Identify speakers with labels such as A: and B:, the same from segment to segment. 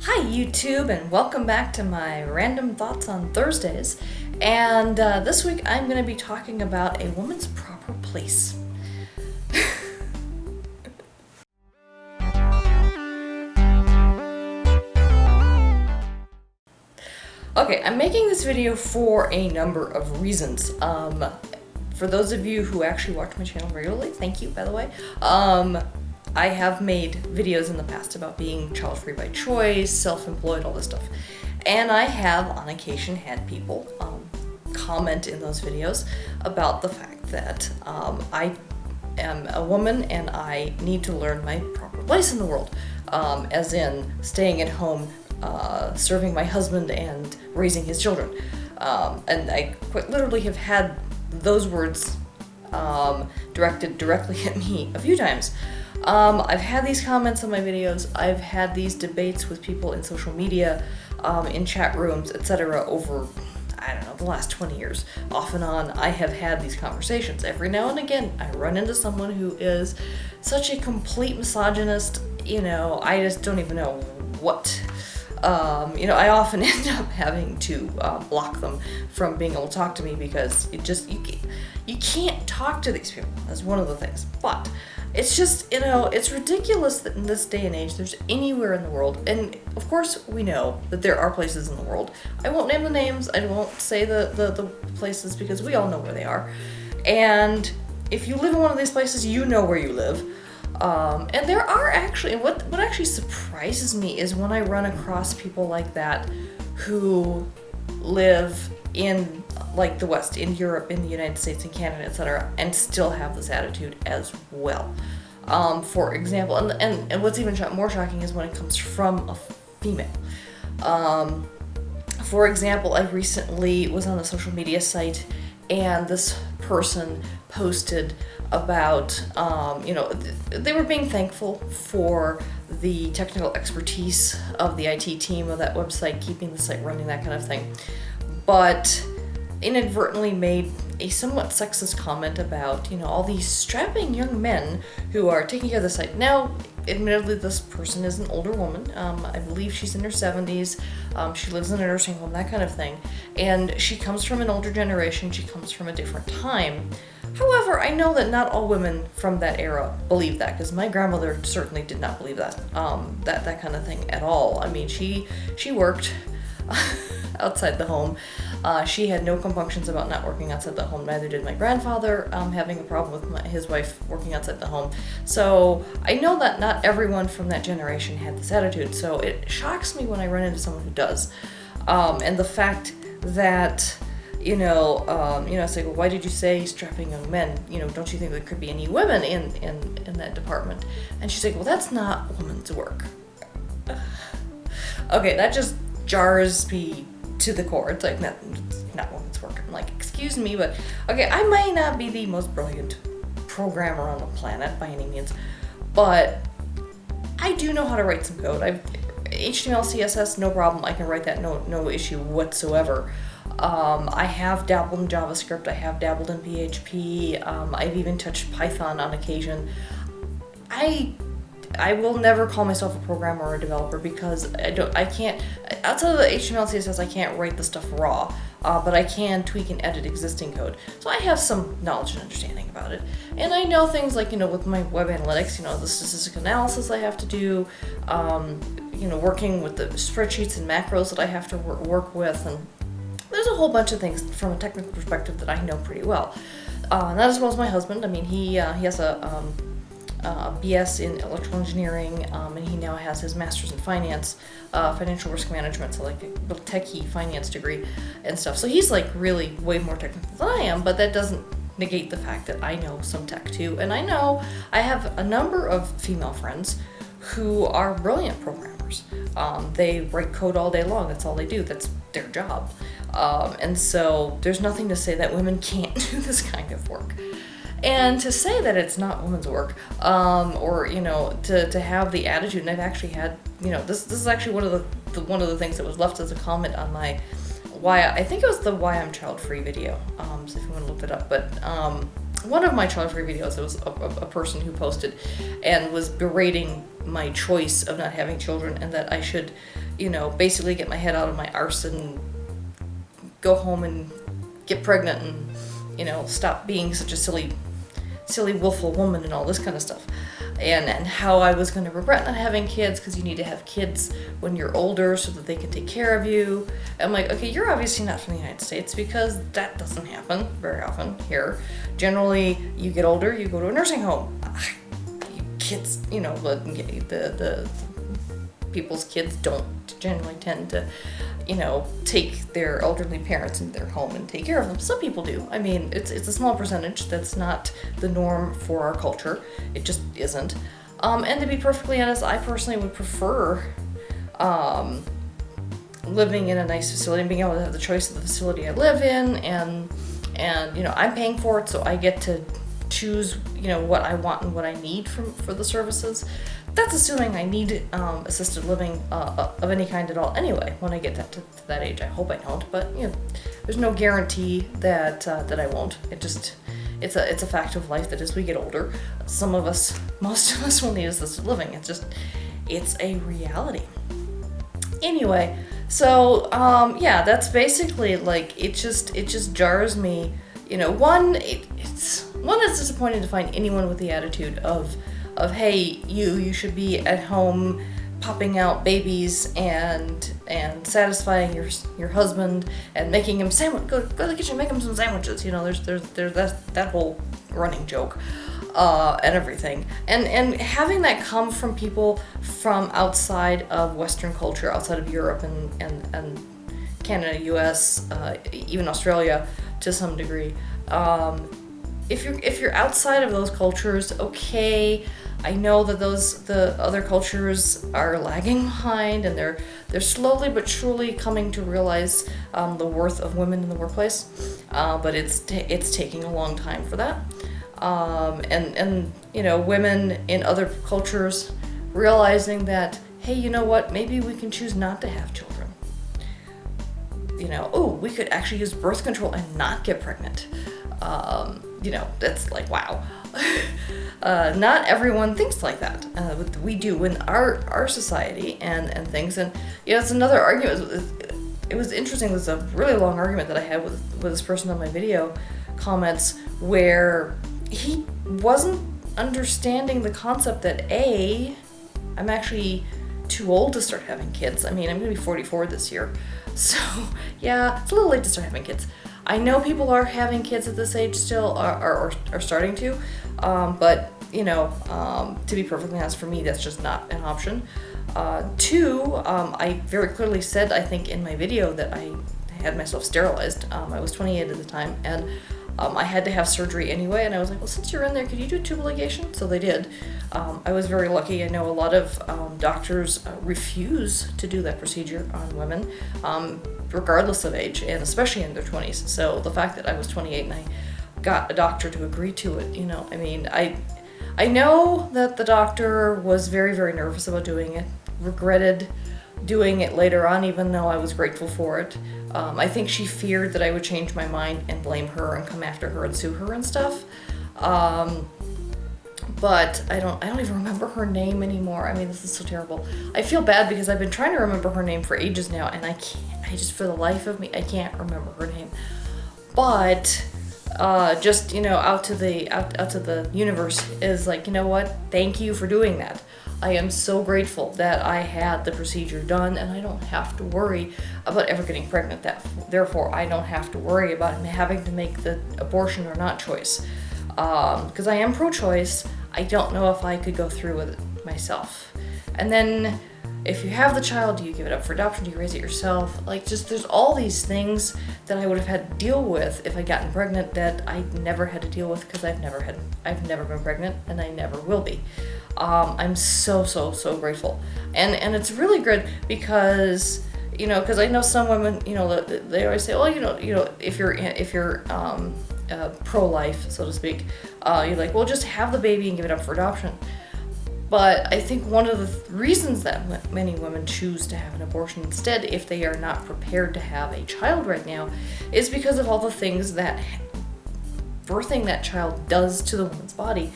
A: Hi YouTube, and welcome back to my random thoughts on Thursdays. And this week I'm going to be talking about a woman's proper place. Okay, I'm making this video for a number of reasons. For those of you who actually watch my channel regularly, thank you, by the way. I have made videos in the past about being child-free by choice, self-employed, all this stuff. And I have, on occasion, had people comment in those videos about the fact that I am a woman and I need to learn my proper place in the world, as in staying at home, serving my husband and raising his children. And I quite literally have had those words directed directly at me a few times. I've had these comments on my videos, I've had these debates with people in social media, in chat rooms, etc. over, I don't know, the last 20 years. Off and on, I have had these conversations. Every now and again, I run into someone who is such a complete misogynist, I just don't even know what. I often end up having to block them from being able to talk to me because you can't talk to these people. That's one of the things. But it's just, it's ridiculous that in this day and age there's anywhere in the world, and of course we know that there are places in the world. I won't name the names, I won't say the places because we all know where they are. And if you live in one of these places, you know where you live. And there are actually, what actually surprises me is when I run across people like that who live in like the West, in Europe, in the United States, in Canada, etc., and still have this attitude as well. For example, and what's even more shocking is when it comes from a female. For example, I recently was on a social media site and this person posted about, they were being thankful for the technical expertise of the IT team of that website, keeping the site running, that kind of thing, but inadvertently made a somewhat sexist comment about, all these strapping young men who are taking care of the site. Now, admittedly, this person is an older woman. I believe she's in her 70s. She lives in a nursing home, that kind of thing. And she comes from an older generation. She comes from a different time. However, I know that not all women from that era believe that, because my grandmother certainly did not believe that, that kind of thing at all. I mean, she worked outside the home. She had no compunctions about not working outside the home. Neither did my grandfather, having a problem with his wife working outside the home. So I know that not everyone from that generation had this attitude. So it shocks me when I run into someone who does. And the fact that, it's like, well, why did you say strapping young men? Don't you think there could be any women in that department? And she's like, well, that's not woman's work. Okay, that just jars me to the core. It's like, it's not woman's work. I'm like, excuse me, but okay, I might not be the most brilliant programmer on the planet by any means, but I do know how to write some code. HTML, CSS, no problem. I can write that, no issue whatsoever. I have dabbled in JavaScript. I have dabbled in PHP. I've even touched Python on occasion. I will never call myself a programmer or a developer because I can't, outside of the HTML, CSS, I can't write the stuff raw, but I can tweak and edit existing code. So I have some knowledge and understanding about it. And I know things like, with my web analytics, the statistical analysis I have to do, working with the spreadsheets and macros that I have to work with, and there's a whole bunch of things from a technical perspective that I know pretty well. Not as well as my husband. I mean, he has a BS in electrical engineering, and he now has his master's in finance, financial risk management, so like a little techie finance degree and stuff. So he's like really way more technical than I am, but that doesn't negate the fact that I know some tech too. And I know I have a number of female friends who are brilliant programmers. They write code all day long. That's all they do. That's their job. And so there's nothing to say that women can't do this kind of work. And to say that it's not women's work, or to have the attitude, and I've actually had, this is actually one of the things that was left as a comment on my I think it was the Why I'm Child Free video. So if you want to look it up, but one of my child free videos, it was a person who posted and was berating my choice of not having children, and that I should, basically get my head out of my arse and go home and get pregnant and, stop being such a silly, willful woman and all this kind of stuff. And how I was going to regret not having kids, because you need to have kids when you're older so that they can take care of you. I'm like, okay, you're obviously not from the United States, because that doesn't happen very often here. Generally, you get older, you go to a nursing home. Kids, the people's kids don't generally tend to, take their elderly parents into their home and take care of them. Some people do. I mean, it's a small percentage. That's not the norm for our culture. It just isn't. And to be perfectly honest, I personally would prefer living in a nice facility and being able to have the choice of the facility I live in, and I'm paying for it, so I get to choose what I want and what I need for the services. That's assuming I need assisted living of any kind at all anyway when I get to that age. I hope I don't, but there's no guarantee that I won't. It's a fact of life that as we get older, most of us will need assisted living. It's a reality. Anyway, so that's basically like, it just jars me. It's disappointing to find anyone with the attitude of hey, you should be at home popping out babies and satisfying your husband and making him go to the kitchen, make him some sandwiches. There's that whole running joke and everything, and having that come from people from outside of Western culture, outside of Europe and Canada, US, even Australia to some degree. If you're outside of those cultures, okay, I know that the other cultures are lagging behind, and they're slowly but surely coming to realize the worth of women in the workplace. But it's taking a long time for that. And women in other cultures realizing that, hey, you know what? Maybe we can choose not to have children. We could actually use birth control and not get pregnant. That's like, wow. Not everyone thinks like that. We do in our society and things. And, it's another argument. It was interesting. It was a really long argument that I had with this person on my video comments, where he wasn't understanding the concept that I'm actually too old to start having kids. I mean, I'm going to be 44 this year. So, yeah, it's a little late to start having kids. I know people are having kids at this age still, are starting to, but, to be perfectly honest, for me, that's just not an option. Two, I very clearly said, I think, in my video that I had myself sterilized. I was 28 at the time, and I had to have surgery anyway, and I was like, well, since you're in there, could you do tubal ligation? So they did. I was very lucky. I know a lot of doctors refuse to do that procedure on women, regardless of age, and especially in their 20s. So the fact that I was 28 and I got a doctor to agree to it, I know that the doctor was very, very nervous about doing it, regretted doing it later on, even though I was grateful for it. I think she feared that I would change my mind and blame her and come after her and sue her and stuff. But I don't even remember her name anymore. I mean, this is so terrible. I feel bad because I've been trying to remember her name for ages now, and I just, for the life of me, I can't remember her name. But just, out to the universe is like, you know what? Thank you for doing that. I am so grateful that I had the procedure done, and I don't have to worry about ever getting pregnant. Therefore, I don't have to worry about having to make the abortion or not choice. Because I am pro-choice, I don't know if I could go through with it myself. And then, if you have the child, do you give it up for adoption? Do you raise it yourself? There's all these things that I would have had to deal with if I'd gotten pregnant that I never had to deal with, because I've never been pregnant, and I never will be. I'm so grateful. And it's really good because, because I know some women, they always say, if you're pro-life, so to speak, you're like, well, just have the baby and give it up for adoption. But I think one of the reasons that many women choose to have an abortion instead, if they are not prepared to have a child right now, is because of all the things that birthing that child does to the woman's body,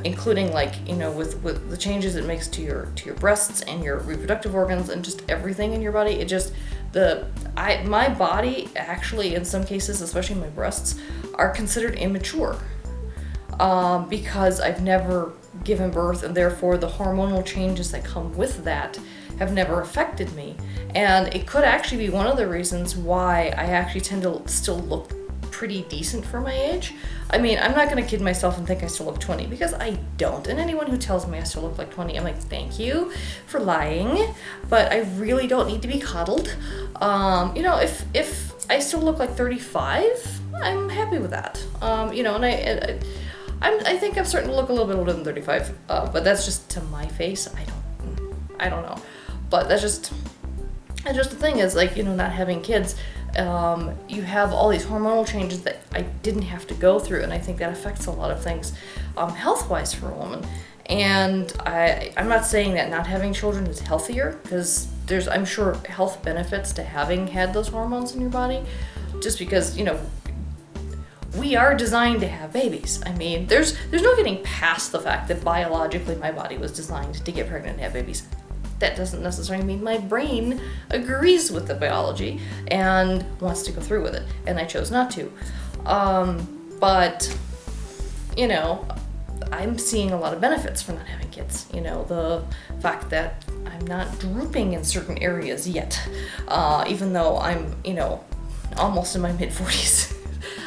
A: including like, you know, with the changes it makes to your breasts and your reproductive organs and just everything in your body. It just, my body actually, in some cases, especially my breasts, are considered immature, because I've never given birth, and therefore the hormonal changes that come with that have never affected me. And it could actually be one of the reasons why I actually tend to still look pretty decent for my age. I mean, I'm not gonna kid myself and think I still look 20, because I don't. And anyone who tells me I still look like 20, I'm like, thank you for lying, but I really don't need to be coddled. You know, if I still look like 35, I'm happy with that. You know, and I think I'm starting to look a little bit older than 35, but that's just to my face. I don't know, but that's just the thing is, like, you know, not having kids, you have all these hormonal changes that I didn't have to go through, and I think that affects a lot of things, health-wise for a woman. And I'm not saying that not having children is healthier, because there's, I'm sure, health benefits to having had those hormones in your body, just because, you know, we are designed to have babies. I mean, there's no getting past the fact that biologically my body was designed to get pregnant and have babies. That doesn't necessarily mean my brain agrees with the biology and wants to go through with it, and I chose not to. But, you know, I'm seeing a lot of benefits for not having kids. You know, the fact that I'm not drooping in certain areas yet, even though I'm, you know, almost in my mid-40s.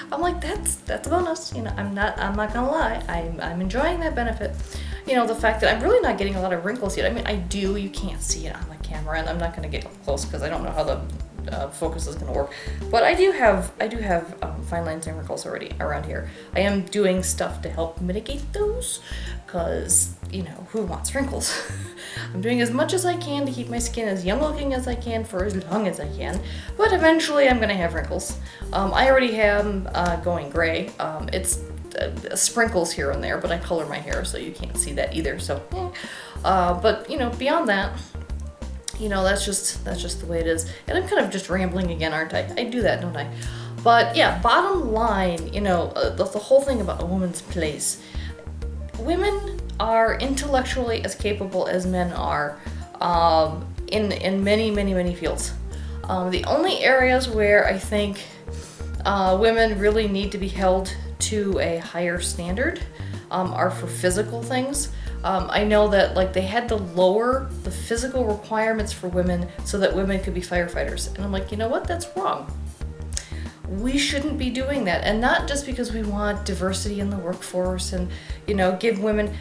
A: I'm like, that's a bonus. You know, I'm not gonna lie, I'm enjoying that benefit. You know, the fact that I'm really not getting a lot of wrinkles yet. I mean, I do, you can't see it on the camera, and I'm not gonna get close because I don't know how the focus is gonna work. But I do have fine lines and wrinkles already around here. I am doing stuff to help mitigate those, because, you know, who wants wrinkles? I'm doing as much as I can to keep my skin as young looking as I can for as long as I can, but eventually I'm gonna have wrinkles. I already am going gray. It's sprinkles here and there, but I color my hair so you can't see that either, so but, you know, beyond that, you know, that's just the way it is. And I'm kind of just rambling again, aren't I? I do that, don't I? But yeah, bottom line, you know, the whole thing about a woman's place. Women are intellectually as capable as men are, in many fields. The only areas where I think women really need to be held to a higher standard are for physical things. I know that, like, they had to lower the physical requirements for women so that women could be firefighters. And I'm like, you know what? That's wrong. We shouldn't be doing that. And not just because we want diversity in the workforce and, you know, give women,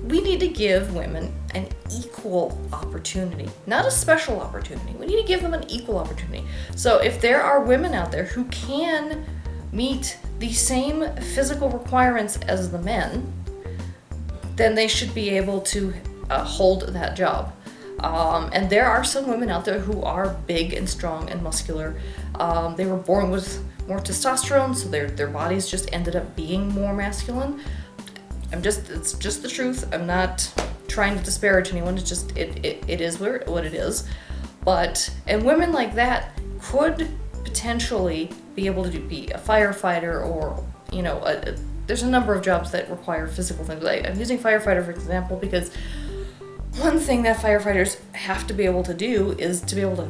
A: we need to give women an equal opportunity, not a special opportunity. We need to give them an equal opportunity. So if there are women out there who can meet the same physical requirements as the men, then they should be able to hold that job. And there are some women out there who are big and strong and muscular. They were born with more testosterone, so their bodies just ended up being more masculine. It's just the truth. I'm not trying to disparage anyone. It's just, it is what it is. And women like that could potentially be able to be a firefighter, or, you know, there's a number of jobs that require physical things. I'm using firefighter for example because one thing that firefighters have to be able to do is to be able to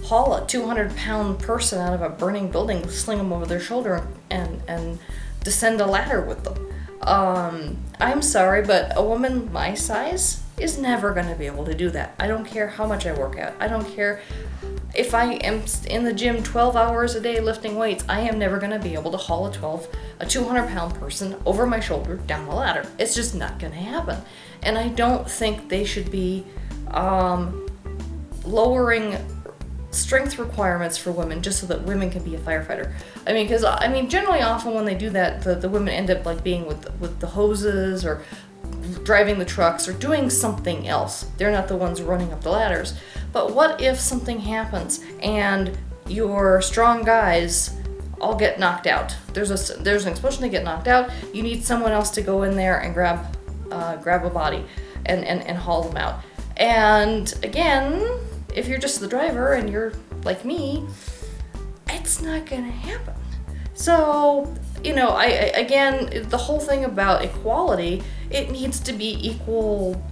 A: haul a 200-pound person out of a burning building, sling them over their shoulder, and descend a ladder with them. I'm sorry, but a woman my size is never going to be able to do that. I don't care how much I work out. I don't care if I am in the gym 12 hours a day lifting weights. I am never going to be able to haul a 200-pound person over my shoulder down the ladder. It's just not going to happen. And I don't think they should be lowering strength requirements for women just so that women can be a firefighter. I mean, because generally often when they do that, the women end up like being with the hoses or driving the trucks or doing something else. They're not the ones running up the ladders. But what if something happens and your strong guys all get knocked out? There's an explosion, they get knocked out. You need someone else to go in there and grab a body and haul them out. And again, if you're just the driver and you're like me, it's not gonna happen. So, you know, again, the whole thing about equality, it needs to be equal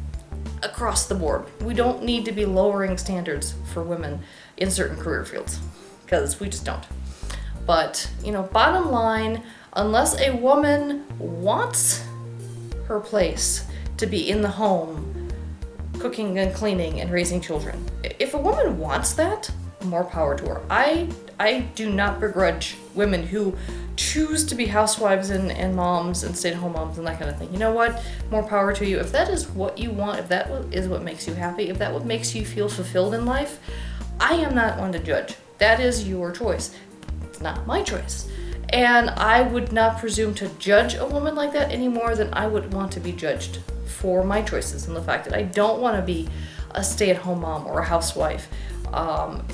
A: across the board. We don't need to be lowering standards for women in certain career fields, because we just don't. But, you know, bottom line, unless a woman wants her place to be in the home, cooking and cleaning and raising children, if a woman wants that, more power to her. I do not begrudge women who choose to be housewives and moms and stay-at-home moms and that kind of thing. You know what? More power to you. If that is what you want, if that is what makes you happy, if that what makes you feel fulfilled in life, I am not one to judge. That is your choice. It's not my choice. And I would not presume to judge a woman like that any more than I would want to be judged for my choices and the fact that I don't want to be a stay-at-home mom or a housewife,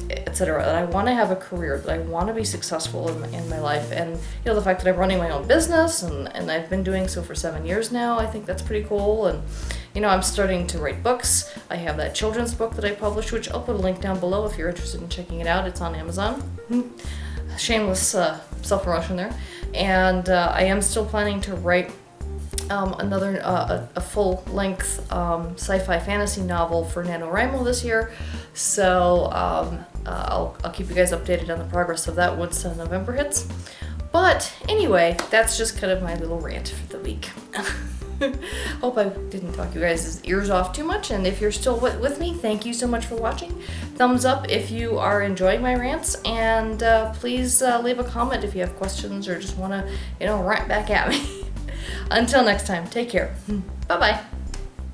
A: etc. That I want to have a career, that I want to be successful in my life. And, you know, the fact that I'm running my own business and I've been doing so for 7 years now, I think that's pretty cool. And, you know, I'm starting to write books. I have that children's book that I published, which I'll put a link down below if you're interested in checking it out. It's on Amazon. Shameless self-promotion there. And I am still planning to write another a full-length sci-fi fantasy novel for NaNoWriMo this year. So I'll keep you guys updated on the progress of that once November hits. But anyway, that's just kind of my little rant for the week. Hope I didn't talk you guys' ears off too much, and if you're still with me, thank you so much for watching. Thumbs up if you are enjoying my rants, and please leave a comment if you have questions or just want to, you know, rant back at me. Until next time, take care. Bye-bye.